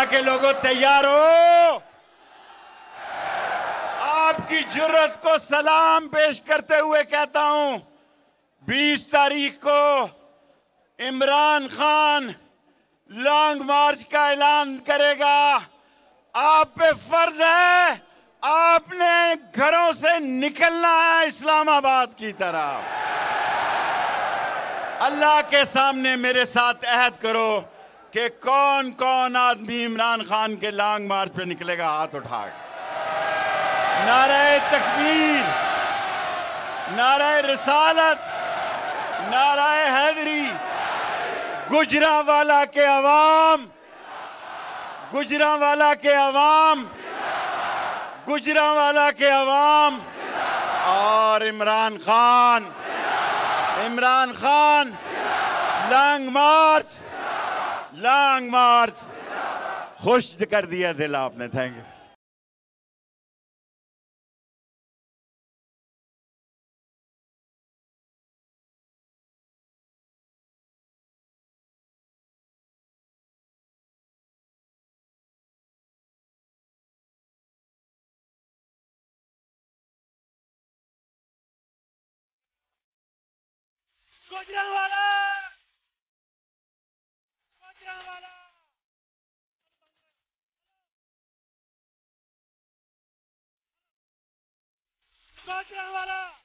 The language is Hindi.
अल्लाह के लोगों तैयार हो? आपकी जुर्रत को सलाम पेश करते हुए कहता हूं, 20 तारीख को इमरान खान लॉन्ग मार्च का ऐलान करेगा। आप पे फर्ज है, आपने घरों से निकलना है इस्लामाबाद की तरफ। अल्लाह के सामने मेरे साथ अहद करो कि कौन कौन आदमी इमरान खान के लॉन्ग मार्च पे निकलेगा, हाथ उठा के। नारे तकबीर, नारे रिसालत, नारे हैदरी। गुजरांवाला के अवाम, गुजरांवाला के अवाम, गुजरांवाला के अवाम और Imran Khan, Imran Khan long march, long march. खुश कर दिया दिल आपने। Thank you. गुजरांवाला, गुजरांवाला, गुजरांवाला।